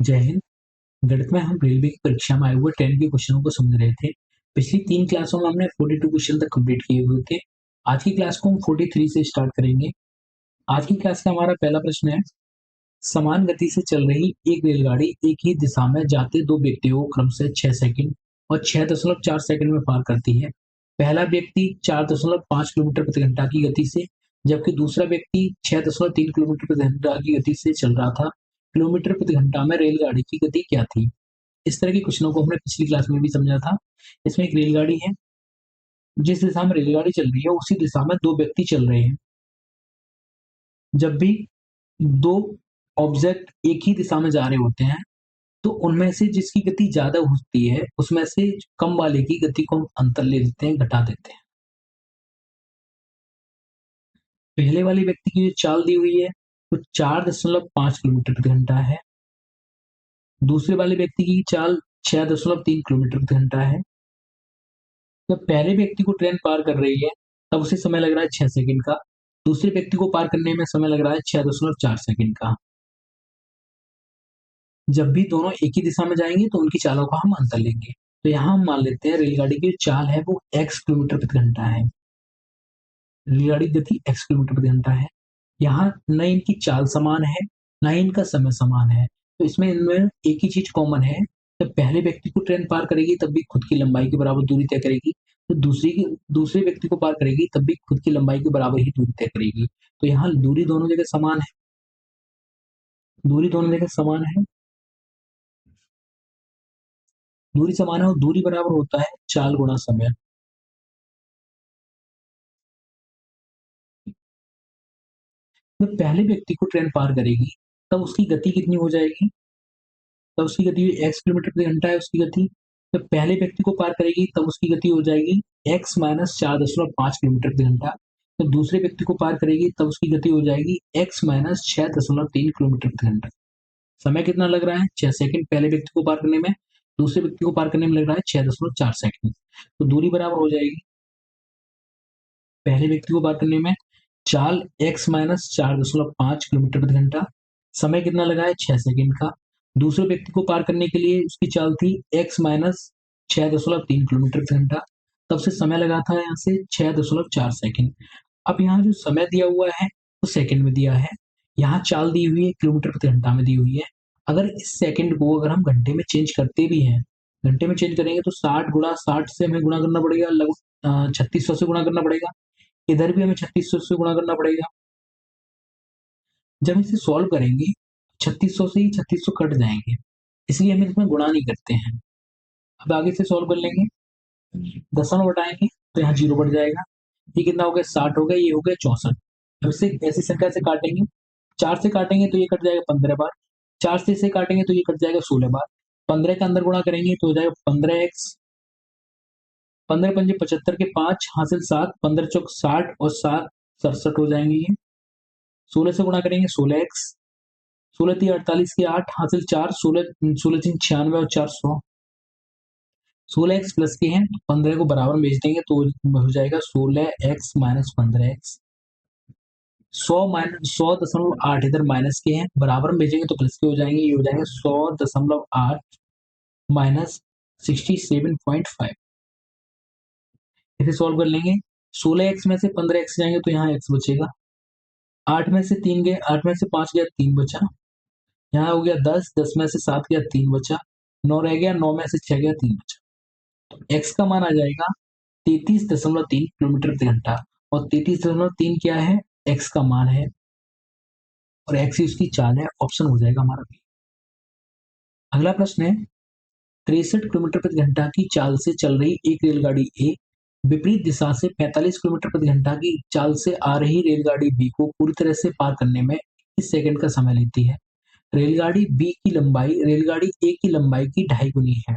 जय हिंद। गणित में हम रेलवे की परीक्षा में आए हुए 10 के क्वेश्चनों को समझ रहे थे। पिछली 3 क्लासों में हमने 42 क्वेश्चन तक कंप्लीट किए हुए थे। आज की क्लास को हम 43 से स्टार्ट करेंगे। आज की क्लास का हमारा पहला प्रश्न है, समान गति से चल रही एक रेलगाड़ी एक ही दिशा में जाते दो व्यक्तियों को क्रमशः 6 सेकंड और 6.4 सेकंड में पार करती है। पहला व्यक्ति 4.5 किलोमीटर प्रति घंटा की गति से, जबकि दूसरा व्यक्ति 6.3 किलोमीटर प्रति घंटा की गति से चल रहा था। किलोमीटर प्रति घंटा में रेलगाड़ी की गति क्या थी? इस तरह के क्वेश्चनों को हमने पिछली क्लास में भी समझा था। इसमें एक रेलगाड़ी है, जिस दिशा में रेलगाड़ी चल रही है उसी दिशा में दो व्यक्ति चल रहे हैं। जब भी दो ऑब्जेक्ट एक ही दिशा में जा रहे होते हैं तो उनमें से जिसकी गति ज्यादा होती है उसमें से कम वाले की गति को हम अंतर ले लेते हैं, घटा देते हैं। पहले वाले व्यक्ति की जो चाल दी हुई है वो 4.5 किलोमीटर प्रति घंटा है। दूसरे वाले व्यक्ति की चाल 6.3 किलोमीटर प्रति घंटा है। जब पहले व्यक्ति को ट्रेन पार कर रही है तब उसे समय लग रहा है 6 सेकंड का। दूसरे व्यक्ति को पार करने में समय लग रहा है 6.4 सेकंड का। जब भी दोनों एक ही दिशा में जाएंगे तो उनकी चालों का हम अंतर लेंगे। तो यहाँ हम मान लेते हैं रेलगाड़ी की चाल है वो x किलोमीटर प्रति घंटा है। रेलगाड़ी की गति x किलोमीटर प्रति घंटा है। यहाँ न इनकी चाल समान है न इनका समय समान है, तो इसमें इनमें एक ही चीज कॉमन है। जब पहले व्यक्ति को ट्रेन पार करेगी तब भी खुद की लंबाई के बराबर दूरी तय करेगी, तो दूसरे व्यक्ति को पार करेगी तब भी खुद की लंबाई के बराबर ही दूरी तय करेगी। तो यहाँ दूरी दोनों जगह समान है। दूरी दोनों जगह समान है, दूरी समान है और दूरी बराबर होता है चाल गुणा समय। जब पहले व्यक्ति को ट्रेन पार करेगी तब उसकी गति कितनी हो जाएगी? तब उसकी गति x किलोमीटर प्रति घंटा है उसकी गति। जब पहले व्यक्ति को पार करेगी तब उसकी गति हो जाएगी x माइनस 4.5 किलोमीटर प्रति घंटा। जब दूसरे व्यक्ति को पार करेगी तब उसकी गति हो जाएगी x माइनस 6.3 किलोमीटर प्रति घंटा। समय कितना लग रहा है? 6 सेकंड पहले व्यक्ति को पार करने में, दूसरे व्यक्ति को पार करने में लग रहा है 6.4 सेकंड। तो दूरी बराबर हो जाएगी, पहले व्यक्ति को पार करने में चाल x माइनस 4.5 किलोमीटर प्रति घंटा, समय कितना लगा है 6 सेकंड का। दूसरे व्यक्ति को पार करने के लिए उसकी चाल थी x माइनस 6.3 किलोमीटर प्रति घंटा, तब से समय लगा था यहाँ से 6.4 सेकंड। अब यहाँ जो समय दिया हुआ है वो सेकंड में दिया है, यहाँ चाल दी हुई है किलोमीटर प्रति घंटा में दी हुई है। अगर इस सेकंड को अगर हम घंटे में चेंज करते भी हैं, घंटे में चेंज करेंगे तो 60 गुणा 60 से हमें गुणा करना पड़ेगा, लगभग 3600 से गुणा करना पड़ेगा। इधर भी हमें 3600 से गुणा करना पड़ेगा। जब इसे सॉल्व करेंगे 3600 से ही 3600 कट जाएंगे, इसलिए हम इसमें गुणा नहीं करते हैं। अब आगे से सॉल्व कर लेंगे, दशमलव हटाएंगे तो यहाँ जीरो बढ़ जाएगा। ये कितना हो गया? 60 हो गया, ये हो गया 64। अब इसे ऐसी संख्या से काटेंगे, 4 से काटेंगे तो ये कट जाएगा 15 बार, 4 से इसे काटेंगे तो ये कट जाएगा 16 बार, 15 के अंदर गुणा करेंगे तो हो जाएगा 15x, 15 पंजे 75 के 5 हासिल 7, 15 चौक 60 और 7 67 हो जाएंगे ये। 16 से गुणा करेंगे 16x, 16 तीन 48 के 8 हासिल 4, 16 16 तीन 96 और 400। 16x प्लस के हैं 15 को बराबर में भेज देंगे तो हो जाएगा 16x माइनस 15x। 100.8 इधर माइनस के हैं, बराबर में भेजेंगे तो प्लस के हो जाएंगे, ये हो जाएंगे 100.8 माइनस 67.5। इसे सॉल्व कर लेंगे, 16x में से 15x जाएंगे तो यहाँ x बचेगा, 8 में से 3 गए, 8 में से 5 गया 3 बचा, यहाँ हो गया 10, 10 में से 7 गया 3 बचा, 9 रह गया, 9 में से 6 गया 3 बचा। तो x का मान आ जाएगा 33.3 किलोमीटर प्रति घंटा, और 33.3 क्या है? x का मान है और x ही उसकी चाल है। ऑप्शन हो जाएगा हमारा बी। अगला प्रश्न है, 63 किलोमीटर प्रति घंटा की चाल से चल रही एक रेलगाड़ी ए विपरीत दिशा से 45 किलोमीटर प्रति घंटा की चाल से आ रही रेलगाड़ी बी को पूरी तरह से पार करने में 20 सेकंड का समय लेती है। रेलगाड़ी बी की लंबाई रेलगाड़ी ए की लंबाई की ढाई गुनी है।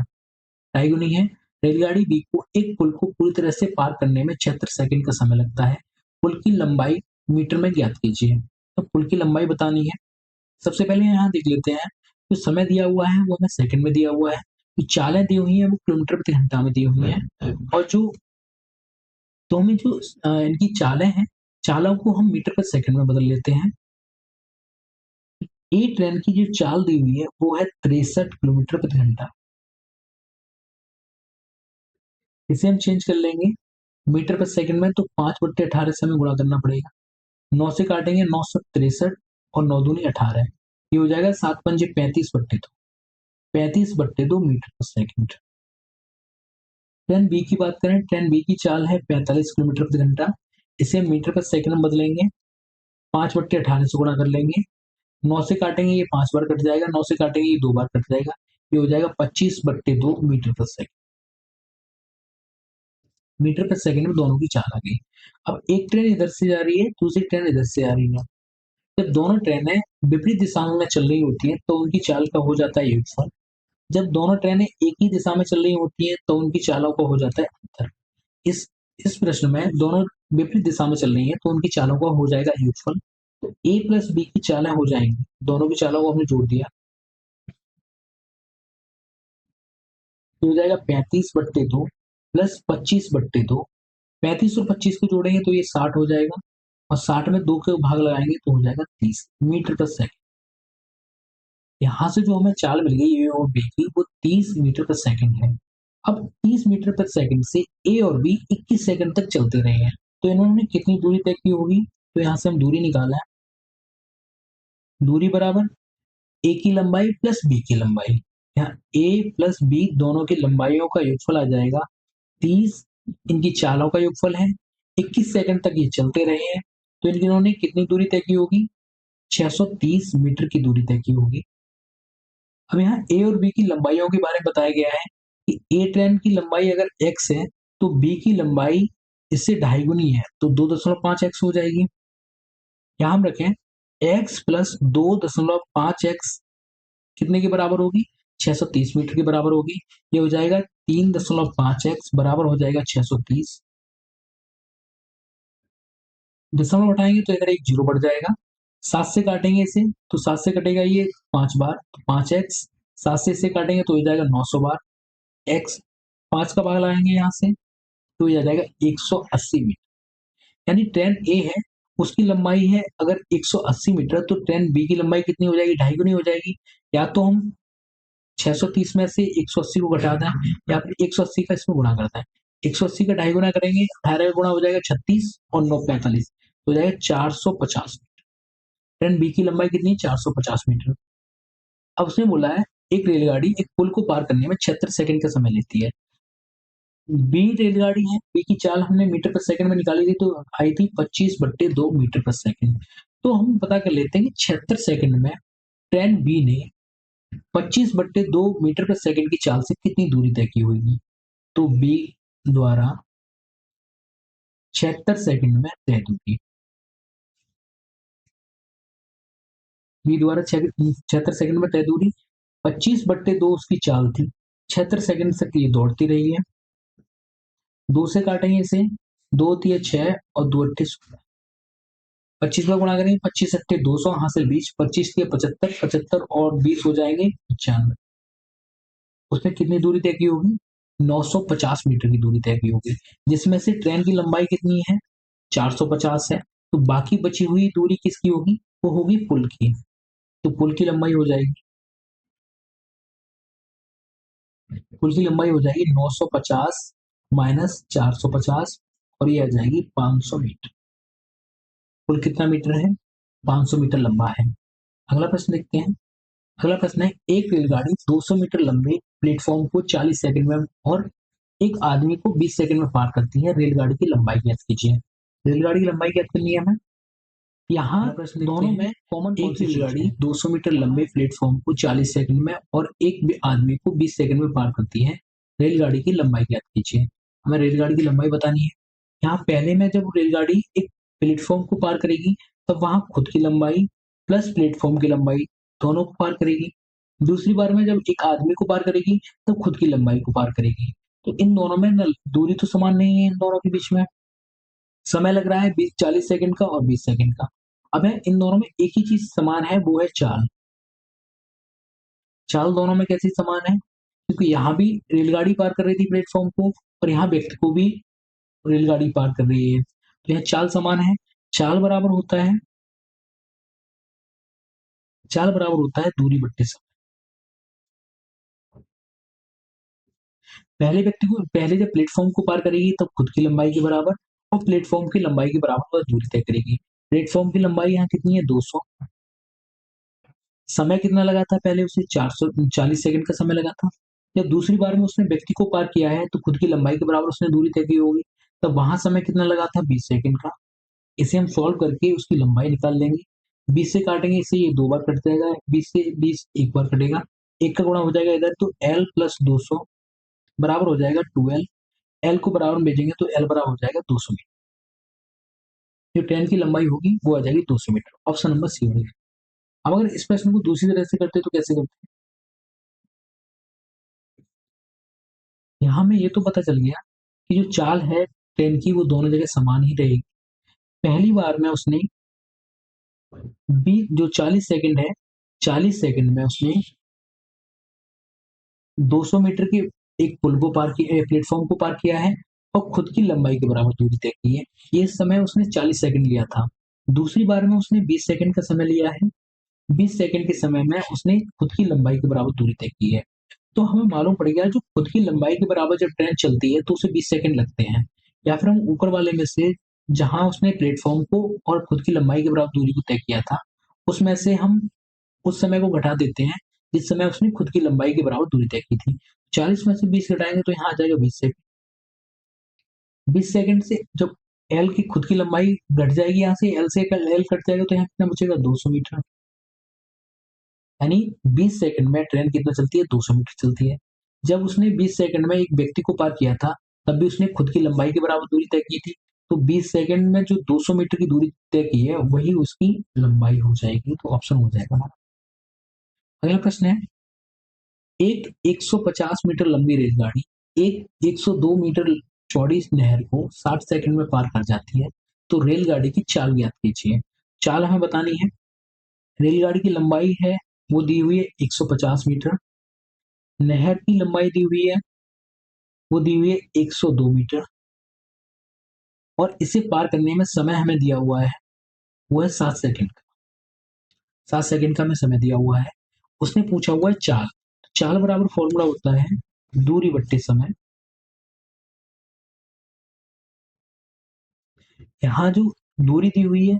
ढाई गुनी है। रेलगाड़ी बी को एक पुल को पूरी तरह से पार करने में 76 सेकंड का समय लगता है। पुल की लंबाई मीटर में ज्ञात कीजिए। तो पुल की लंबाई बतानी है। सबसे पहले यहाँ देख लेते हैं, जो समय दिया हुआ है वो हमें सेकंड में दिया हुआ है, जो चालें दी हुई है वो किलोमीटर प्रति घंटा में दी हुई है, और जो तो हमें जो इनकी चालें हैं, चालों को हम मीटर पर सेकंड में बदल लेते हैं। ए ट्रेन की जो चाल दी हुई है वो है 63 किलोमीटर प्रति घंटा। इसे हम चेंज कर लेंगे मीटर पर सेकंड में, तो 5/18 से हमें गुणा करना पड़ेगा। 9 से काटेंगे 963 और 9 दूनी 18, ये हो जाएगा 7 पंजे 35/2, 35/2 मीटर पर सेकंड। ट्रेन बी की बात करें, ट्रेन बी की चाल है 45 किलोमीटर प्रति घंटा। इसे हम मीटर पर सेकंड में बदलेंगे, 5/18 से गुणा कर लेंगे। 9 से काटेंगे ये 5 बार कट जाएगा, 9 से काटेंगे ये 2 बार कट जाएगा, ये हो जाएगा 25/2 मीटर पर सेकंड। मीटर पर सेकंड में दोनों की चाल आ गई। अब एक ट्रेन इधर से जा रही है, दूसरी ट्रेन इधर से आ रही है। जब दोनों ट्रेनें विपरीत दिशाओं में चल रही होती हैं तो उनकी चाल का हो जाता है योगफल। जब दोनों ट्रेनें एक ही दिशा में चल रही होती हैं तो उनकी चालों का हो जाता है अंतर। इस इस प्रश्न में दोनों विपरीत दिशा में चल रही हैं तो उनकी चालों का हो जाएगा योगफल। तो ए प्लस बी की चालें हो जाएंगी, दोनों की चालों को हमने जोड़ दिया, तो हो जाएगा 35/2 प्लस 25/2। 35 और 25 को जोड़ेंगे तो ये 60 हो जाएगा, और 60 में 2 के भाग लगाएंगे तो हो जाएगा 30 मीटर पर सेकंड। यहाँ से जो हमें चाल मिल गई ए और बी की, वो 30 मीटर पर सेकंड है। अब 30 मीटर पर सेकंड से ए और बी 21 सेकंड तक चलते रहे हैं, तो इन्होंने कितनी दूरी तय की होगी? तो यहाँ से हम दूरी निकाला है, दूरी बराबर ए की लंबाई प्लस बी की लंबाई। यहाँ ए प्लस बी दोनों की लंबाइयों का योगफल आ जाएगा 30, इनकी चालों का योगफल है। 21 सेकंड तक ये चलते रहे हैं, तो इन्होंने कितनी दूरी तय की होगी? 630 मीटर की दूरी तय की होगी। अब यहाँ ए और बी की लंबाइयों के बारे में बताया गया है कि ए ट्रेन की लंबाई अगर x है तो बी की लंबाई इससे 2.5 गुनी है, तो 2.5x हो जाएगी। यहाँ हम रखें x प्लस 2.5x कितने के बराबर होगी? 630 मीटर के बराबर होगी। ये हो जाएगा 3.5x बराबर हो जाएगा 630। दशमलव हटाएंगे तो इधर एक जीरो बढ़ जाएगा। 7 से काटेंगे इसे तो 7 से कटेगा ये 5 बार, तो 5x। 7 से इसे काटेंगे तो हो जाएगा 900 बार। x 5 का भाग लगाएंगे यहाँ से तो ये आ जाएगा 180 मीटर। यानी ट्रेन ए है, उसकी लंबाई है अगर 180 मीटर, तो ट्रेन बी की लंबाई कितनी हो जाएगी? 2.5 गुनी हो जाएगी। या तो हम 630 में से 180 को घटा दें, या फिर 180 का इसमें गुणा करते हैं। 180 का 2.5 गुना करेंगे, 18 का गुणा हो जाएगा 36 और 9 45, तो हो जाएगा 450। ट्रेन बी की लंबाई कितनी है? 450 मीटर। अब उसने बोला है एक रेलगाड़ी एक पुल को पार करने में 76 सेकंड का समय लेती है। बी रेलगाड़ी है, बी की चाल हमने मीटर पर सेकंड में निकाली थी, तो आई थी 25/2 मीटर पर सेकंड। तो हम पता कर लेते हैं कि 76 सेकंड में ट्रेन बी ने 25/2 मीटर पर सेकंड की चाल से कितनी दूरी तय की होगी? तो बी द्वारा 76 सेकंड में तय दूरी, बी द्वारा 76 सेकंड में तय दूरी 25/2 उसकी चाल थी। 76 सेकंड तक ये दौड़ती रही है। 2 से काटेंगे इसे, 2 तिया 6 और 2 अट्ठे 16। 25 का गुणा करेंगे, 25 अट्ठे 200 हासिल 20, 25 तिया 75, 75 और 20 हो जाएंगे 95। उसने कितनी दूरी तय की होगी? 950 मीटर की दूरी तय की होगी, जिसमें से ट्रेन की लंबाई कितनी है? 450 है। तो बाकी बची हुई दूरी किसकी होगी? वो होगी पुल की। तो पुल की लंबाई हो जाएगी, पुल की लंबाई हो जाएगी 950 माइनस 450, और ये आ जाएगी 500 मीटर। पुल कितना मीटर है? 500 मीटर लंबा है। अगला प्रश्न देखते हैं। अगला प्रश्न है एक रेलगाड़ी 200 मीटर लंबे प्लेटफॉर्म को 40 सेकंड में और एक आदमी को 20 सेकंड में पार करती है, रेलगाड़ी की लंबाई ज्ञात कीजिए। रेलगाड़ी की लंबाई ज्ञात करनी है हमें। यहाँ प्रश्न दोनों में कॉमन एक रेलगाड़ी 200 मीटर लंबे प्लेटफॉर्म को 40 सेकंड में और एक आदमी को 20 सेकंड में पार करती है, रेलगाड़ी की लंबाई ज्ञात कीजिए। हमें रेलगाड़ी की लंबाई बतानी है। यहाँ पहले में जब रेलगाड़ी एक प्लेटफॉर्म को पार करेगी तब वहां खुद की लंबाई प्लस प्लेटफॉर्म की लंबाई दोनों को पार करेगी। दूसरी बार में जब एक आदमी को पार करेगी तब खुद की लंबाई को पार करेगी। तो इन दोनों में दूरी तो समान नहीं है, इन दोनों के बीच में समय लग रहा है 40 सेकंड का और 20 सेकंड का। अब है इन दोनों में एक ही चीज समान है, वो है चाल। चाल दोनों में कैसी समान है? क्योंकि यहाँ भी रेलगाड़ी पार कर रही थी प्लेटफॉर्म को और यहाँ व्यक्ति को भी रेलगाड़ी पार कर रही है, तो यह चाल समान है। चाल बराबर होता है चाल बराबर होता है दूरी बट्टे समय। पहले जब प्लेटफॉर्म को पार करेगी तब खुद की लंबाई के बराबर और प्लेटफॉर्म की लंबाई के बराबर वह दूरी तय करेगी। प्लेटफॉर्म की लंबाई यहाँ कितनी है 200। समय कितना लगा था पहले उसे 440 सेकंड का समय लगा था। जब दूसरी बार में उसने व्यक्ति को पार किया है तो खुद की लंबाई के बराबर उसने दूरी तय की होगी, तब वहां समय कितना लगा था 20 सेकंड का। इसे हम सॉल्व करके उसकी लंबाई निकाल लेंगे। 20 से काटेंगे इसे, ये 2 बार कट जाएगा, 20 से 20 एक बार कटेगा, एक का गुणा हो जाएगा इधर, तो l प्लस 200 बराबर हो जाएगा 12। एल को बराबर में भेजेंगे तो एल बराबर हो जाएगा 200 मीटर। जो ट्रेन की लंबाई होगी वो आ जाएगी 200 मीटर। ऑप्शन नंबर सी होगी। अब अगर इस प्रश्न को दूसरी तरह से करते तो कैसे करते? यहाँ में ये तो पता चल गया कि जो चाल है ट्रेन की वो दोनों जगह समान ही रहेगी। पहली बार में उसने जो 40 सेकंड है, 40 सेकंड में उसने 200 मीटर के एक पुल को पार किया, प्लेटफॉर्म को पार किया है और खुद की लंबाई के बराबर दूरी तय की है। ये समय उसने 40 सेकंड लिया था। दूसरी बार में उसने 20 सेकंड का समय लिया है। 20 सेकंड के समय में उसने खुद की लंबाई के बराबर दूरी तय की है। तो हमें मालूम पड़ गया जो खुद की लंबाई के बराबर जब ट्रेन चलती है तो उसे 20 सेकंड लगते हैं। या फिर हम ऊपर वाले में से जहां उसने प्लेटफॉर्म को और खुद की लंबाई के बराबर दूरी को तय किया था, उसमें से हम उस समय को घटा देते हैं जिस समय उसने खुद की लंबाई के बराबर दूरी तय की थी। 40 में से 20 घटाएंगे तो यहाँ आ जाएगा 20 सेकंड। 20 सेकंड से जब एल की खुद की लंबाई घट जाएगी, यहाँ से एल से एल कट जाएगा तो यहाँ कितना बचेगा 200 मीटर। यानी 20 सेकंड में ट्रेन कितना चलती है 200 मीटर चलती है। जब उसने 20 सेकंड में एक व्यक्ति को पार किया था तब भी उसने खुद की लंबाई के बराबर दूरी तय की थी। तो 20 सेकंड में जो 200 मीटर की दूरी तय की है वही उसकी लंबाई हो जाएगी, तो ऑप्शन हो जाएगा हमारा। अगला प्रश्न है, एक 150 मीटर लंबी रेलगाड़ी एक 102 मीटर चौड़ी इस नहर को 60 सेकंड में पार कर जाती है, तो रेलगाड़ी की चाल ज्ञात कीजिए। चाल हमें बतानी है। रेलगाड़ी की लंबाई है वो दी हुई है 150 मीटर। नहर की लंबाई दी हुई है वो दी हुई है 102 मीटर और इसे पार करने में समय हमें दिया हुआ है वो है 7 सेकंड का। 7 सेकंड का हमें समय दिया हुआ है। उसने पूछा हुआ है चाल। चाल बराबर फॉर्मूला होता है दूरी बट्टे समय। यहाँ जो दूरी दी हुई है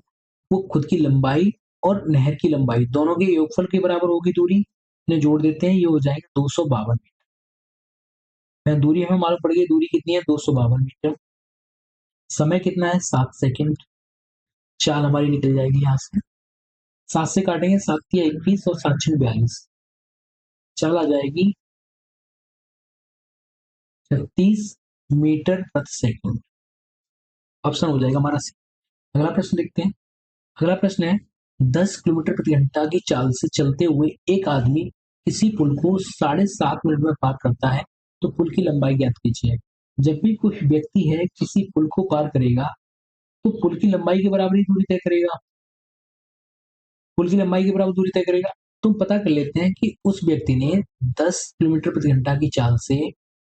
वो खुद की लंबाई और नहर की लंबाई दोनों के योगफल के बराबर होगी। दूरी इन्हें जोड़ देते हैं, ये हो जाएगा 252 मीटर। दूरी हमें मालूम पड़ गई, दूरी कितनी है 252 मीटर। समय कितना है 7 सेकंड। चाल हमारी निकल जाएगी यहाँ से। 7 से काटेंगे, 7 या 21 और 7 6 42। चाल आ जाएगी 36 मीटर प्रति सेकंड। ऑप्शन हो जाएगा हमारा सी। अगला प्रश्न देखते हैं। अगला प्रश्न है, 10 किलोमीटर प्रति घंटा की चाल से चलते हुए एक आदमी किसी पुल को 7.5 मिनट में पार करता है, तो पुल की लंबाई ज्ञात कीजिए। जब भी कोई व्यक्ति है किसी पुल को पार करेगा तो पुल की लंबाई के बराबर ही दूरी तय करेगा। पुल की लंबाई के बराबर दूरी तय करेगा। तो पता कर लेते हैं कि उस व्यक्ति ने 10 किलोमीटर प्रति घंटा की चाल से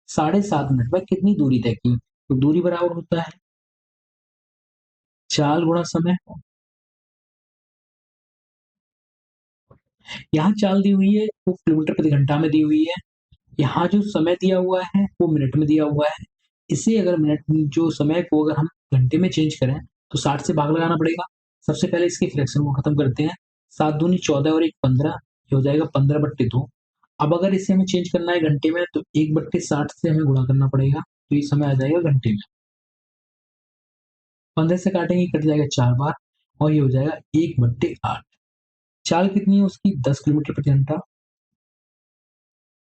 7.5 मिनट में कितनी दूरी तय की। तो दूरी बराबर होता है चाल गुणा समय। यहाँ चाल दी हुई है वो किलोमीटर प्रति घंटा में दी हुई है। यहाँ जो समय दिया हुआ है वो मिनट में दिया हुआ है। इसे अगर मिनट जो समय को अगर हम घंटे में चेंज करें तो 60 से भाग लगाना पड़ेगा। सबसे पहले इसके फ्रैक्शन को खत्म करते हैं। 7 दूनी 14 और 1 15, ये हो जाएगा 15/2। अब अगर इसे हमें चेंज करना है घंटे में तो 1/60 से हमें गुणा करना पड़ेगा, तो ये समय आ जाएगा घंटे में। 15 से काटेंगे कट जाएगा 4 बार और ये हो जाएगा 1/8। चाल कितनी है उसकी 10 किलोमीटर प्रति घंटा।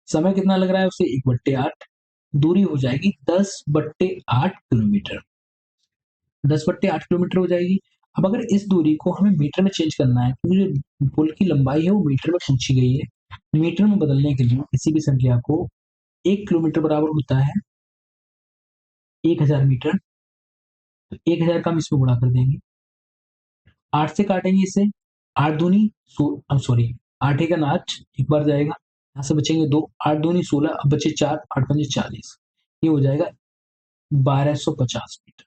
समय कितना लग रहा है उसे 1/8। दूरी हो जाएगी 10/8 किलोमीटर। 10/8 किलोमीटर हो जाएगी। अब अगर इस दूरी को हमें मीटर में चेंज करना है क्योंकि जो पुल की लंबाई है वो मीटर में पूछी गई है। मीटर में बदलने के लिए किसी भी संख्या को 1 किलोमीटर बराबर होता है 1000 मीटर। तो 1000 का हम इसमें गुणा कर देंगे। 8 से काटेंगे इसे, 8 दूनी सॉरी 8 एक 8, एक बार जाएगा, यहाँ से बचेंगे 2, 8 दूनी 16, अब बचे 4, 8 पंजे 40। ये हो जाएगा 1250 मीटर।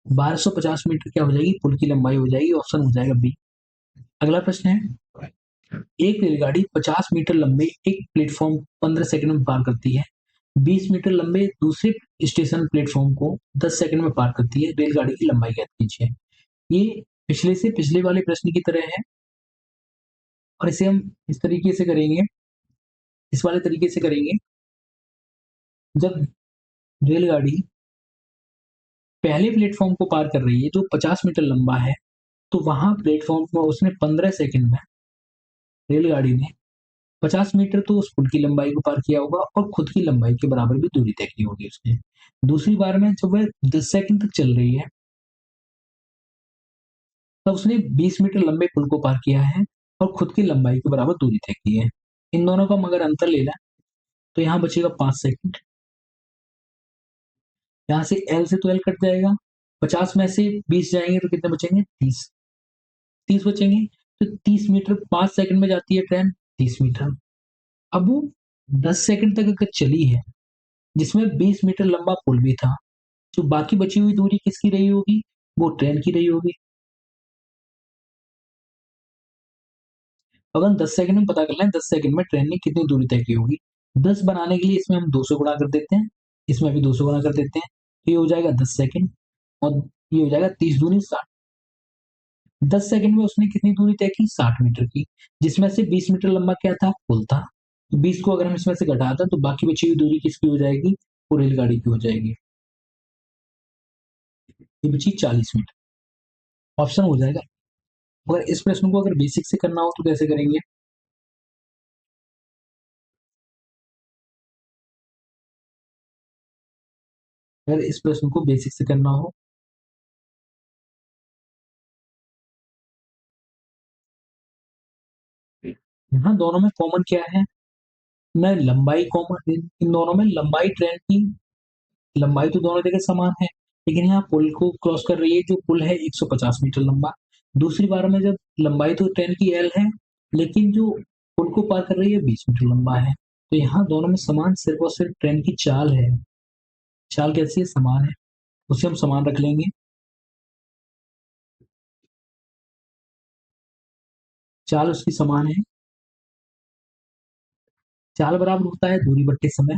1250 मीटर क्या हो जाएगी पुल की लंबाई हो जाएगी। ऑप्शन हो जाएगा बी। अगला प्रश्न है, एक रेलगाड़ी 50 मीटर लंबे एक प्लेटफॉर्म 15 सेकंड में पार करती है। 20 मीटर लंबे दूसरे स्टेशन प्लेटफॉर्म को 10 सेकंड में पार करती है। रेलगाड़ी की लंबाई ज्ञात कीजिए। ये पिछले से पिछले वाले प्रश्न की तरह है और इसे हम इस तरीके से करेंगे, इस वाले तरीके से करेंगे। जब रेलगाड़ी पहले प्लेटफॉर्म को पार कर रही है जो 50 मीटर लंबा है, तो वहां प्लेटफॉर्म को उसने 15 सेकंड में रेलगाड़ी ने 50 मीटर तो उस पुल की लंबाई को पार किया होगा और खुद की लंबाई के बराबर भी दूरी तय की होगी उसने। दूसरी बार में जब वह 10 सेकंड तक चल रही है, तब उसने 20 मीटर लंबे पुल को पार किया है और खुद की लंबाई के बराबर दूरी तय की है। इन दोनों का हम अगर अंतर लेना तो यहाँ बचेगा 5 सेकंड। यहाँ से एल से तो एल कट जाएगा। 50 में से 20 जाएंगे तो कितने बचेंगे? 30। 30 बचेंगे तो 30 मीटर 5 सेकंड में जाती है ट्रेन, 30 मीटर। अब वो 10 सेकंड तक अगर चली है, जिसमें 20 मीटर लंबा पुल भी था, जो बाकी बची हुई दूरी किसकी रही होगी? वो ट्रेन की रही होगी। अगर हम 10 सेकंड में पता कर लें 10 सेकंड में ट्रेन ने कितनी दूरी तय की होगी। 10 बनाने के लिए इसमें हम 200 गुणा कर देते हैं, इसमें भी 200 गुणा कर देते हैं, तो ये हो जाएगा 10 सेकंड और ये हो जाएगा 30 दूनी 60। 10 सेकंड में उसने कितनी दूरी तय की? 60 मीटर की, जिसमें से 20 मीटर लंबा क्या था? पुल था। तो 20 को अगर हम इसमें से घटा दें तो बाकी बची हुई दूरी किसकी हो जाएगी? वो रेलगाड़ी की हो जाएगी। ये बची 40 मीटर। ऑप्शन हो जाएगा। अगर इस प्रश्न को अगर बेसिक से करना हो तो कैसे करेंगे? अगर इस प्रश्न को बेसिक से करना हो, यहाँ दोनों में कॉमन क्या है? मैं लंबाई कॉमन, इन दोनों में लंबाई ट्रेन की लंबाई तो दोनों जगह समान है, लेकिन यहाँ पुल को क्रॉस कर रही है, जो पुल है 150 मीटर लंबा। दूसरी बार में जब लंबाई तो ट्रेन की एल है, लेकिन जो पुल को पार कर रही है 20 मीटर लंबा है, तो यहाँ दोनों में समान सिर्फ और सिर्फ ट्रेन की चाल है। चाल कैसी है? समान है, उसे हम समान रख लेंगे। चाल उसकी समान है। चाल बराबर होता है दूरी बट्टे समय।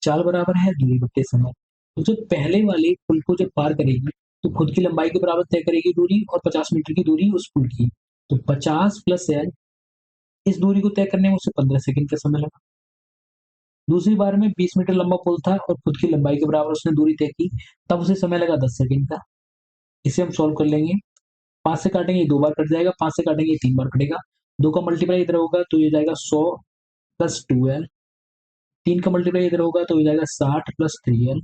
चाल बराबर है दूरी बट्टे समय। तो जब पहले वाले पुल को जब पार करेगी, तो खुद की लंबाई के बराबर तय करेगी दूरी और 50 मीटर की दूरी उस पुल की। तो 50 प्लस एल, इस दूरी को तय करने में उसे 15 सेकंड का समय लगा। दूसरी बार में 20 मीटर लंबा पुल था और खुद की लंबाई के बराबर उसने दूरी तय की, तब उसे समय लगा 10 सेकंड का। इसे हम सॉल्व कर लेंगे। 5 से काटेंगे 2 बार कट जाएगा, 5 से काटेंगे 3 बार कटेगा। 2 का मल्टीप्लाई इधर होगा तो ये जाएगा 100 प्लस 2l। 3 का मल्टीप्लाई इधर होगा तो ये जाएगा 60 प्लस 3l।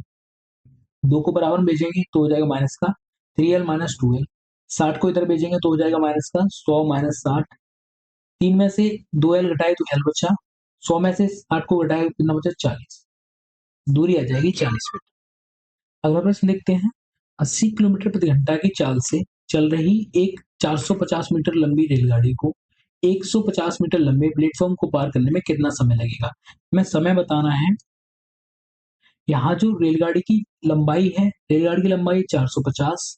2 को बराबर में भेजेंगे तो हो जाएगा माइनस का 3l माइनस 2l। 60 को इधर भेजेंगे तो हो जाएगा माइनस का 100 माइनस 60। 3 में से 2l घटाए तो l बचा। 100 में से 60 को घटाए तो कितना बचा? 40। दूरी आ जाएगी 40 मीटर। अगला प्रश्न देखते हैं। 80 किलोमीटर प्रति घंटा की चाल से चल रही एक 450 मीटर लंबी रेलगाड़ी को 150 मीटर लंबे प्लेटफॉर्म को पार करने में कितना समय लगेगा? हमें समय बताना है। यहाँ जो रेलगाड़ी की लंबाई है, रेलगाड़ी की लंबाई 450,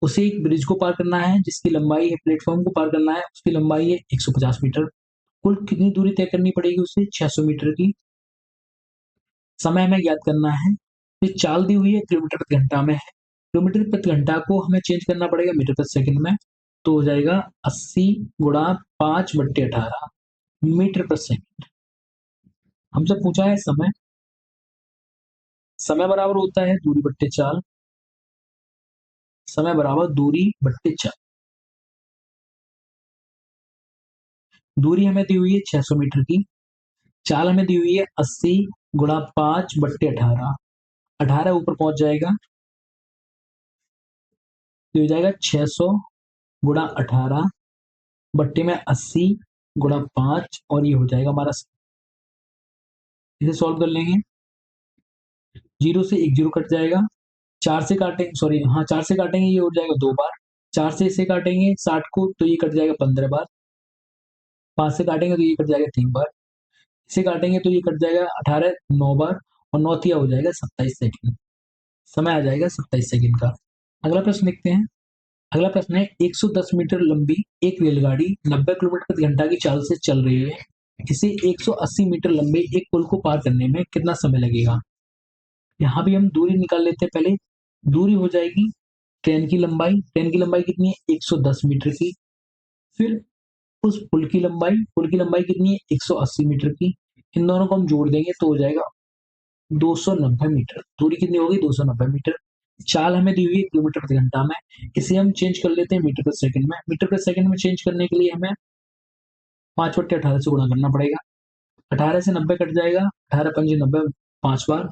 उसे एक ब्रिज को पार करना है जिसकी लंबाई है, प्लेटफॉर्म को पार करना है उसकी लंबाई है 150 मीटर। कुल कितनी दूरी तय करनी पड़ेगी उसे? 600 मीटर की। समय हमें ज्ञात करना है। ये चाल दी हुई है किलोमीटर प्रति घंटा में है। किलोमीटर प्रति घंटा को हमें चेंज करना पड़ेगा मीटर प्रति सेकंड में, तो हो जाएगा 80 गुणा 5/18 मीटर प्रति सेकंड। हमसे पूछा है समय। समय बराबर होता है दूरी बट्टे चाल। समय बराबर दूरी बट्टे चाल। दूरी हमें दी हुई है 600 मीटर की। चाल हमें दी हुई है 80 गुणा 5/18। 18 ऊपर पहुंच जाएगा तो हो जाएगा 600 गुणा 18 बट्टे में 80 गुणा 5 और ये हो जाएगा हमारा। इसे सॉल्व कर लेंगे। 0 से 1 जीरो कट जाएगा। 4 से काटेंगे, सॉरी हाँ 4 से काटेंगे ये हो जाएगा 2 बार। 4 से इसे काटेंगे 60 को तो ये कट जाएगा 15 बार। 5 से काटेंगे तो ये कट जाएगा 3 बार। इसे काटेंगे तो ये कट जाएगा 18 9 बार और 9 तिया हो जाएगा 27 सेकंड। समय आ जाएगा 27 सेकंड का। अगला प्रश्न देखते हैं। अगला प्रश्न है 110 मीटर लंबी एक रेलगाड़ी 90 किलोमीटर प्रति घंटा की चाल से चल रही है। इसे 180 मीटर लंबे एक पुल को पार करने में कितना समय लगेगा? यहाँ भी हम दूरी निकाल लेते हैं पहले। दूरी हो जाएगी ट्रेन की लंबाई। ट्रेन की लंबाई कितनी है? 110 मीटर की। फिर उस पुल की लंबाई कितनी है? 180 मीटर की। इन दोनों को हम जोड़ देंगे तो हो जाएगा 290 मीटर। दूरी कितनी होगी? 290 मीटर। चाल हमें दी हुई है किलोमीटर प्रति घंटा में। इसे हम चेंज कर लेते हैं मीटर प्रति सेकंड में। मीटर प्रति सेकंड में चेंज करने के लिए हमें 5/18 से गुणा करना पड़ेगा। 18 से 90 कट जाएगा। 18 पंजे 90, 5 बार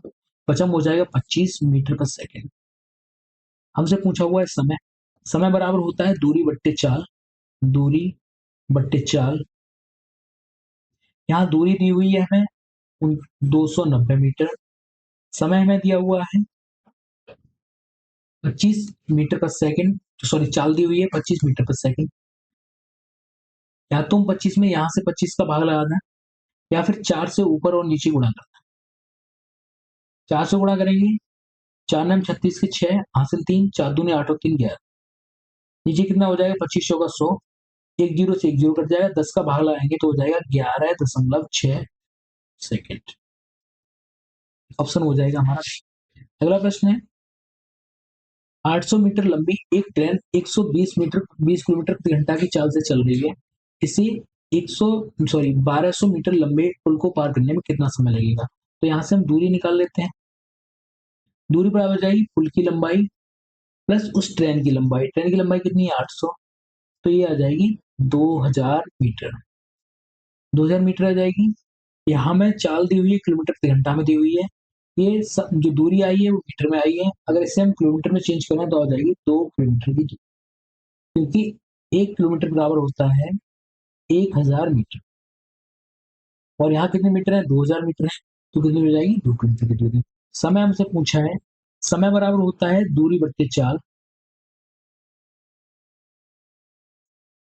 बचम हो जाएगा 25 मीटर पर सेकंड। हमसे पूछा हुआ है समय। समय बराबर होता है दूरी बट्टे चाल। दूरी बट्टे चाल। यहाँ दूरी दी हुई है हमें 290 मीटर। समय हमें दिया हुआ है 25 मीटर पर सेकंड। सॉरी, चाल दी हुई है 25 मीटर पर सेकंड। या तो हम 25 में यहाँ से 25 का भाग लगा दें, या फिर 4 से ऊपर और नीचे गुणा कर दें। 4 से गुणा करेंगे, 4 9 36 के 6 हासिल 3, 4 दूनी 8 और 3 11। नीचे कितना हो जाएगा? 25 का 100। एक जीरो से एक जीरो कट जाएगा। 10 का भाग लगाएंगे तो हो जाएगा 11.6 सेकेंड। ऑप्शन हो जाएगा हमारा। अगला प्रश्न है 800 मीटर लंबी एक ट्रेन 120 मीटर 20 किलोमीटर प्रति घंटा की चाल से चल रही है। इसे 1200 मीटर लंबे पुल को पार करने में कितना समय लगेगा? तो यहाँ से हम दूरी निकाल लेते हैं। दूरी बराबर हो जाएगी पुल की लंबाई प्लस उस ट्रेन की लंबाई। ट्रेन की लंबाई कितनी है? 800। तो ये आ जाएगी 2000 मीटर। 2000 मीटर आ जाएगी। यहाँ में चाल दी हुई है किलोमीटर प्रति घंटा में दी हुई है। ये सब जो दूरी आई है वो मीटर में आई है। अगर इसे हम किलोमीटर में चेंज करें तो आ जाएगी 2 किलोमीटर की दूरी, क्योंकि 1 किलोमीटर बराबर होता है 1000 मीटर। और यहाँ कितने मीटर है? 2000 मीटर है। तो कितनी हो जाएगी? 2 किलोमीटर की दूरी। समय हमसे पूछा है। समय बराबर होता है दूरी बट्टे चाल।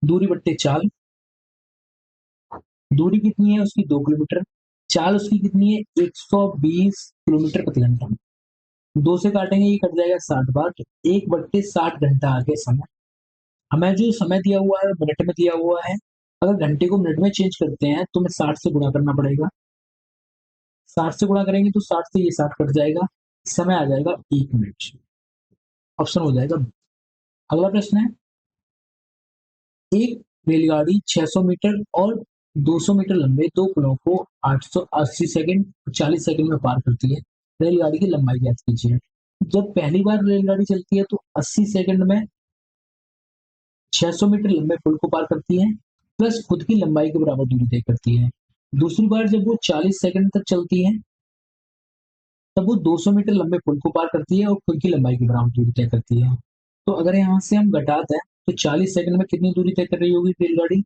दूरी बट्टे चाल। दूरी कितनी है उसकी? 2 किलोमीटर। चाल उसकी कितनी है? 120 किलोमीटर प्रति घंटा। 2 से काटेंगे, ये कट जाएगा 60 बार। 1/60 घंटा आ गया समय। हमें जो समय दिया हुआ है मिनट में दिया हुआ है। अगर घंटे को मिनट में चेंज करते हैं तो हमें 60 से गुणा करना पड़ेगा। 60 से गुणा करेंगे तो 60 से ये 60 कट जाएगा। समय आ जाएगा 1 मिनट। ऑप्शन हो जाएगा। अगला प्रश्न है एक रेलगाड़ी 600 मीटर और 200 मीटर लंबे दो पुलों को 880 सेकंड 40 सेकंड में पार करती है। रेलगाड़ी की लंबाई ज्ञात कीजिए। जब पहली बार रेलगाड़ी चलती है तो 80 सेकंड में 600 मीटर लंबे पुल को पार करती है, प्लस खुद की लंबाई के बराबर दूरी तय करती है। दूसरी बार जब वो 40 सेकंड तक चलती है तब वो 200 मीटर लंबे पुल को पार करती है और खुद की लंबाई के बराबर दूरी तय करती है। तो अगर यहाँ से हम घटा दें तो 40 सेकंड में कितनी दूरी तय कर रही होगी रेलगाड़ी?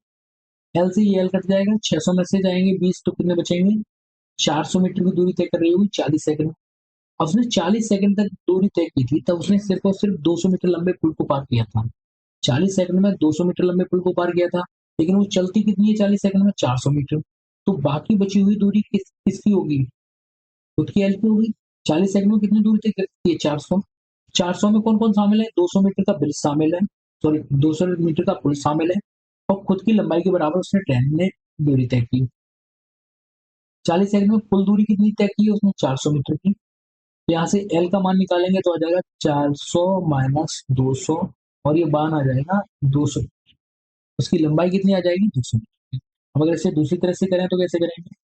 एल से ये एल कट जाएगा। 600 में से जाएंगे 20 तो कितने बचेंगे? 400 मीटर की दूरी तय कर रही होगी 40 सेकंड में। और उसने 40 सेकंड तक दूरी तय की थी, तब उसने सिर्फ और सिर्फ 200 मीटर लंबे पुल को पार किया था। 40 सेकंड में 200 मीटर लंबे पुल को पार किया था, लेकिन वो चलती कितनी है 40 सेकंड में? 400 मीटर। तो बाकी बची हुई दूरी किसकी होगी? खुद की एल की होगी। 40 सेकंड में कितनी दूरी तय करती है? 400। 400 में कौन कौन शामिल है? 200 मीटर का ब्रिज शामिल है, सॉरी 200 मीटर का पुल शामिल है, और खुद की लंबाई के बराबर उसने ट्रेन ने दूरी तय की। 40 सेकंड में कुल दूरी कितनी तय की है उसने? 400 मीटर की। तो यहाँ से एल का मान निकालेंगे तो आ जाएगा 400 माइनस 200, और ये मान आ जाएगा 200। उसकी लंबाई कितनी आ जाएगी? 200 मीटर। अब अगर इसे दूसरी तरह से करें तो कैसे करेंगे?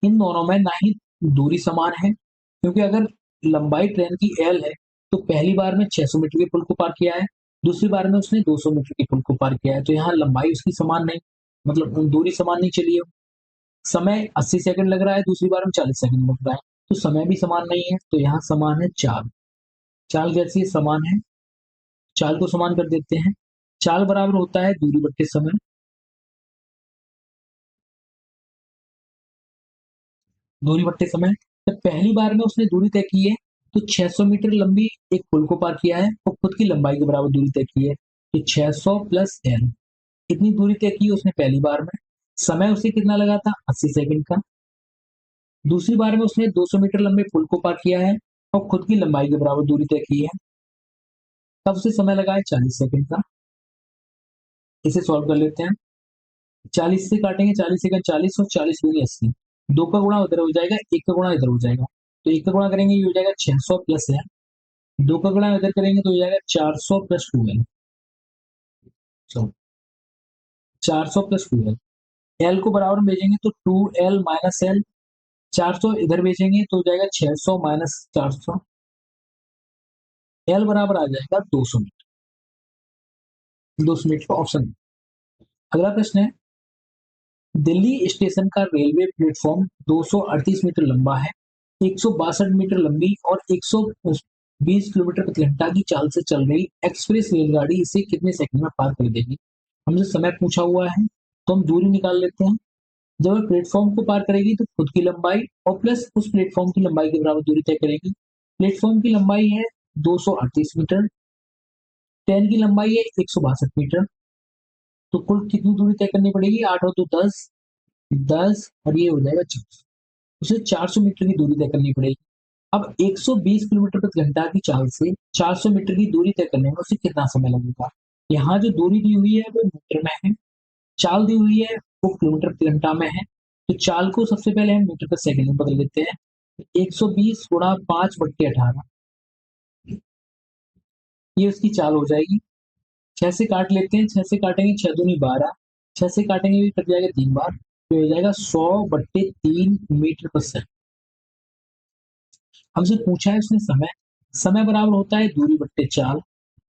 इन दोनों में ना ही दूरी समान है, क्योंकि अगर लंबाई ट्रेन की एल है तो पहली बार में 600 मीटर के पुल को पार किया है, दूसरी बार में उसने 200 मीटर के पुल को पार किया है, तो यहाँ लंबाई उसकी समान नहीं, मतलब दूरी समान नहीं चली है। समय 80 सेकंड लग रहा है, दूसरी बार में 40 सेकंड लग रहा है, तो समय भी समान नहीं है। तो यहाँ समान है चाल। चाल जैसी समान है, चाल को समान कर देते हैं। चाल बराबर होता है दूरी बट्टे समय। दूरी बट्टे समय। जब पहली बार में उसने दूरी तय की है तो 600 मीटर लंबी एक पुल को पार किया है और खुद की लंबाई के बराबर दूरी तय की है, तो 600 प्लस एल इतनी दूरी तय की उसने पहली बार में। समय उसे कितना लगा था? 80 सेकंड का। दूसरी बार में उसने 200 मीटर लंबे पुल को पार किया है और खुद की लंबाई के बराबर दूरी तय की है। तब से समय लगा है 40 सेकंड का। इसे सॉल्व कर लेते हैं। 40 से काटेंगे, 40 सेकंड 40 और 40 दूनी 80। 2 का गुणा उधर हो जाएगा, 1 का गुणा इधर हो जाएगा। तो 1 का गुणा करेंगे, ये हो जाएगा 600 प्लस है। 2 का गुणा इधर करेंगे तो हो जाएगा 400 plus 2l। 400 plus 2l। L को बराबर में भेजेंगे तो 2l माइनस एल। 400 इधर भेजेंगे तो हो जाएगा 600 माइनस 400। एल बराबर आ जाएगा 200 मीटर। 200 मीटर का ऑप्शन। अगला प्रश्न है, दिल्ली स्टेशन का रेलवे प्लेटफॉर्म 238 मीटर लंबा है, 162 मीटर लंबी और 120 किलोमीटर प्रति घंटा की चाल से चल रही एक्सप्रेस रेलगाड़ी इसे कितने सेकंड में पार कर देगी। हमसे समय पूछा हुआ है तो हम दूरी निकाल लेते हैं। जब वह प्लेटफॉर्म को पार करेगी तो खुद की लंबाई और प्लस उस प्लेटफॉर्म की लंबाई के बराबर दूरी तय करेगी। प्लेटफॉर्म की लंबाई है 238 मीटर, ट्रेन की लंबाई है 162 मीटर। तो कुल कितनी दूरी तय करनी पड़ेगी? 8 और 2 10, 10 और ये हो जाएगा 400। उसे 400 मीटर की दूरी तय करनी पड़ेगी। अब 120 किलोमीटर प्रति घंटा की चाल से 400 मीटर की दूरी तय करने में उसे कितना समय लगेगा? यहाँ जो दूरी दी हुई है वो मीटर में है, चाल दी हुई है वो किलोमीटर प्रति घंटा में है। तो चाल को सबसे पहले हम मीटर पर सेकंड में बदल लेते हैं। 120 गुणा 5/18, ये उसकी चाल हो जाएगी। 6 से काट लेते हैं, 6 से काटेंगे 6 दूनी 12, 6 से काटेंगे भी कट जाएगा 3 बार, तो हो जाएगा 100/3 मीटर पर सेकंड। हमसे पूछा है उसने समय, समय बराबर होता है दूरी बट्टे चाल।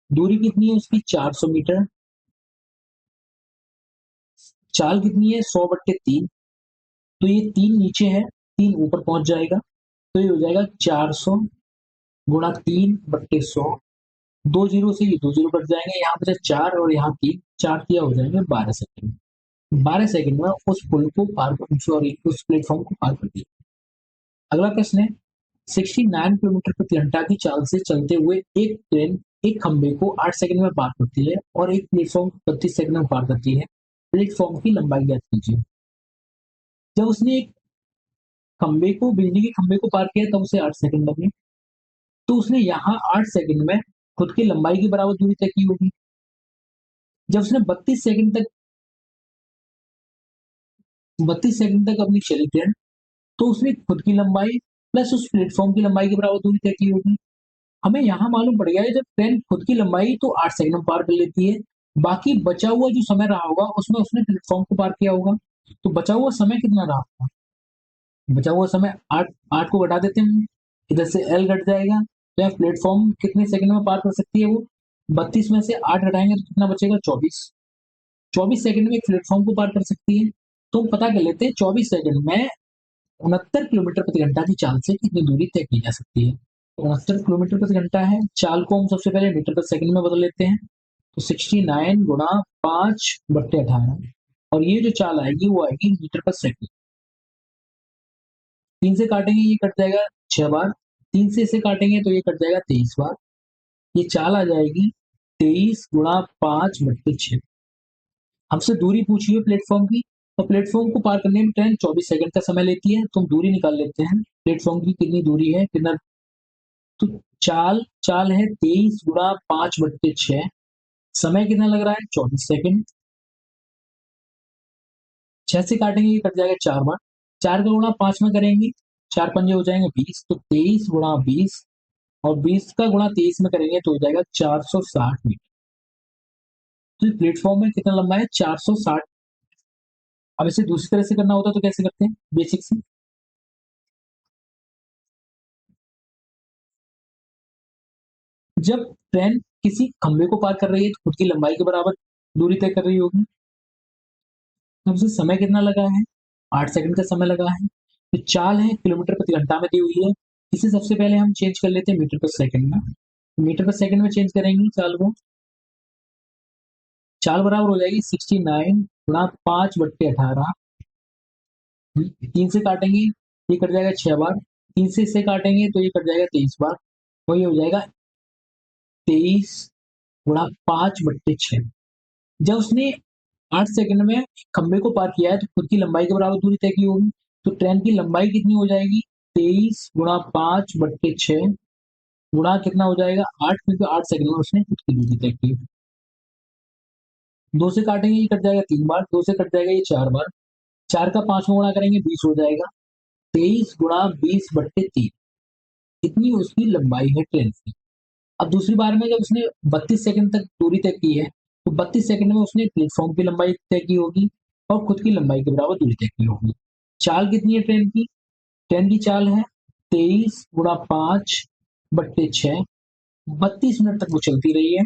दूरी कितनी है उसकी? 400 मीटर। चाल कितनी है? 100/3। तो ये 3 नीचे है, 3 ऊपर पहुंच जाएगा, तो ये हो जाएगा 400 गुणा 3/100। 2 जीरो से ये 2 जीरो कट जाएंगे, यहाँ पे 4 और यहाँ 3, 4 किया हो जाएंगे 12 सेकंड। 12 सेकंड में उस पुल को पार कर, सॉरी उस प्लेटफॉर्म को पार कर दिया। अगला प्रश्न है, 69 किलोमीटर प्रति घंटा की चाल से चलते हुए एक ट्रेन एक खंबे को 8 सेकंड में पार करती है और एक प्लेटफॉर्म को 32 सेकंड में पार करती है। प्लेटफॉर्म की लंबाई ज्ञात कीजिए। जब उसने एक खंबे को, बिजली के खंबे को पार किया तब उसे 8 सेकंड लगे। तो उसने यहाँ 8 सेकंड में खुद की लंबाई के बराबर दूरी तय की होगी। जब उसने 32 सेकंड तक अपनी चली ट्रेन, तो उसने खुद की लंबाई प्लस उस प्लेटफॉर्म की लंबाई के बराबर दूरी तय की होगी। हमें यहाँ मालूम पड़ गया है, जब ट्रेन खुद की लंबाई तो 8 सेकंड में पार कर लेती है, बाकी बचा हुआ जो समय रहा होगा उसमें उसने प्लेटफॉर्म को पार किया होगा। तो बचा हुआ समय कितना रहा होगा? बचा हुआ समय 8, 8 को घटा देते हैं, इधर से एल घट जाएगा, तो यह प्लेटफॉर्म कितने सेकंड में पार कर सकती है? वो 32 में से 8 घटाएंगे तो कितना बचेगा? 24। 24 सेकंड में एक प्लेटफॉर्म को पार कर सकती है। तो पता कर लेते हैं 24 सेकंड में 69 किलोमीटर प्रति घंटा की चाल से कितनी दूरी तय की जा सकती है। 69 किलोमीटर प्रति घंटा है, चाल को हम सबसे पहले मीटर पर सेकंड में बदल लेते हैं। तो 69 गुणा 5/18, और ये जो चाल आएगी वो आएगी मीटर पर सेकंड। 3 से काटेंगे ये कट जाएगा 6 बार, 3 से इसे काटेंगे तो ये कट जाएगा 23 बार। ये चाल आ जाएगी 23 गुणा 5/6। हमसे दूरी पूछी है प्लेटफॉर्म की, तो प्लेटफॉर्म को पार करने में ट्रेन 24 सेकंड का समय लेती है, तो हम दूरी निकाल लेते हैं। प्लेटफॉर्म की कितनी दूरी है, कितना? तो चाल चाल है 23 गुणा 5/6। समय कितना लग रहा है? 24 सेकंड। 6 से काटेंगे ये कट जाएगा 4 बार, 4 का गुणा 5 में करेंगे, 4 पंजे हो जाएंगे 20, तो 23 गुणा 20 और 20 का गुणा 23 में करेंगे तो हो जाएगा 460 मीटर। तो प्लेटफॉर्म में कितना लंबा है? 460। अब इसे दूसरी तरह से करना होता तो कैसे करते हैं? बेसिक से जब ट्रेन किसी खंबे को पार कर रही है तो खुद की लंबाई के बराबर दूरी तय कर रही होगी। तो उसे समय कितना लगा है? 8 सेकंड का समय लगा है। तो चाल है किलोमीटर प्रति घंटा में दी हुई है, इसे सबसे पहले हम चेंज कर लेते हैं मीटर पर सेकंड में। मीटर पर सेकंड में चेंज करेंगे चाल को, चाल बराबर हो जाएगी 69 गुणा 5/18। 3 से काटेंगे ये कट जाएगा 6 बार, 3 से इसे काटेंगे तो ये कट जाएगा 23 बार, तो ये हो जाएगा 23 गुणा 5/6। जब उसने 8 सेकंड में खंबे को पार किया है तो खुद की लंबाई के बराबर दूरी तय की होगी। तो ट्रेन की लंबाई कितनी हो जाएगी? 23 गुणा 5/6, गुणा कितना हो जाएगा 8, क्योंकि 8 सेकंड में उसने खुद की दूरी तय की। 2 से काटेंगे ये कट जाएगा 3 बार, 2 से कट जाएगा ये 4 बार, 4 का 5 में गुणा करेंगे 20 हो जाएगा। 23 गुणा 20/3 इतनी उसकी लंबाई है ट्रेन की। अब दूसरी बार में जब उसने 32 सेकंड तक दूरी तय की है, तो 32 सेकंड में उसने प्लेटफॉर्म की लंबाई तय की होगी और खुद की लंबाई के बराबर दूरी तय की होगी। चाल कितनी है ट्रेन की? ट्रेन की चाल है 23 गुणा 5/6, 32 मिनट तक वो चलती रही है।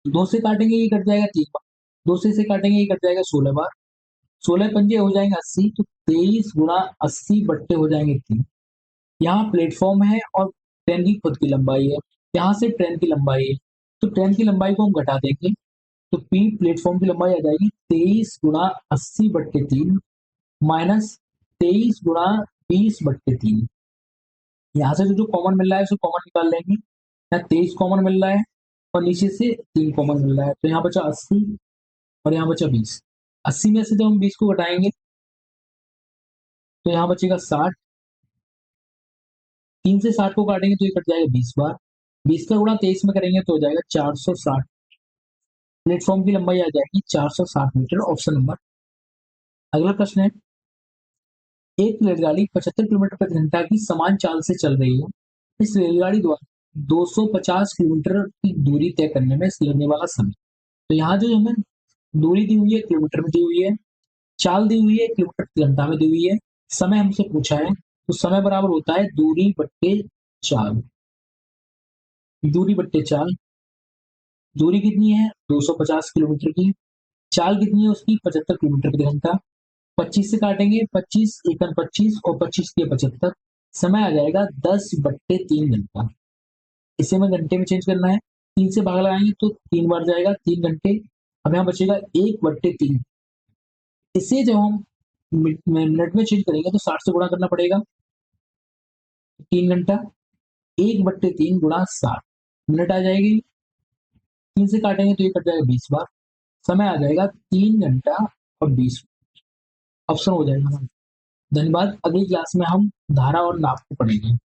2 से काटेंगे ये कट जाएगा 3 बार, 2 से काटेंगे ये कट जाएगा 16 बार, 16 पंजे हो जाएंगे 80, तो 23 गुणा 80 हो जाएंगे 3। यहाँ प्लेटफॉर्म है और ट्रेन की खुद की लंबाई है, यहाँ से ट्रेन की लंबाई है, तो ट्रेन की लंबाई को हम घटा देंगे, तो पी प्लेटफॉर्म की लंबाई आ जाएगी 23 गुणा 80/3 माइनस 23 गुणा 20/3। यहाँ से जो कॉमन मिल रहा है उसे कॉमन निकाल लेंगे। यहाँ 23 कॉमन मिल रहा है और नीचे से 3 कॉमन मिल रहा है, तो यहाँ बचा 80 और यहाँ बचा 20। 80 में से जब हम 20 को घटाएंगे तो यहाँ बचेगा 60। 3 से 60 को काटेंगे तो ये कट जाएगा 20 बार, 20 का गुणा 23 में करेंगे तो हो जाएगा 460। प्लेटफॉर्म की लंबाई आ जाएगी 460 मीटर, ऑप्शन नंबर। अगला प्रश्न है, एक रेलगाड़ी 75 किलोमीटर प्रति घंटा की समान चाल से चल रही है। इस रेलगाड़ी द्वारा 250 किलोमीटर की दूरी तय करने में लगने वाला समय। तो यहाँ जो हमें दूरी दी हुई है किलोमीटर में दी हुई है, चाल दी हुई है किलोमीटर प्रति घंटा में दी हुई है, समय हमसे पूछा है, तो समय बराबर होता है दूरी बट्टे चाल। दूरी बट्टे चाल, दूरी कितनी है 250 किलोमीटर की, चाल कितनी है उसकी 75 किलोमीटर प्रति घंटा। 25 से काटेंगे, 25 एकन 25 और 25 के 75, समय आ जाएगा 10/3 घंटा। इसे हमें घंटे में चेंज करना है, 3 से भाग लगाएंगे तो 3 बार जाएगा 3 घंटे। अब यहाँ बचेगा 1/3। इसे जब हम मिनट में चेंज करेंगे तो 60 से गुणा करना पड़ेगा, 3 घंटा, 1/3 गुणा 60 मिनट आ जाएगी। 3 से काटेंगे तो ये कट जाएगा 20 बार, समय आ जाएगा 3 घंटा और 20। ऑप्शन हो जाएगा। धन्यवाद। अगली क्लास में हम धारा और नाप को पढ़ेंगे।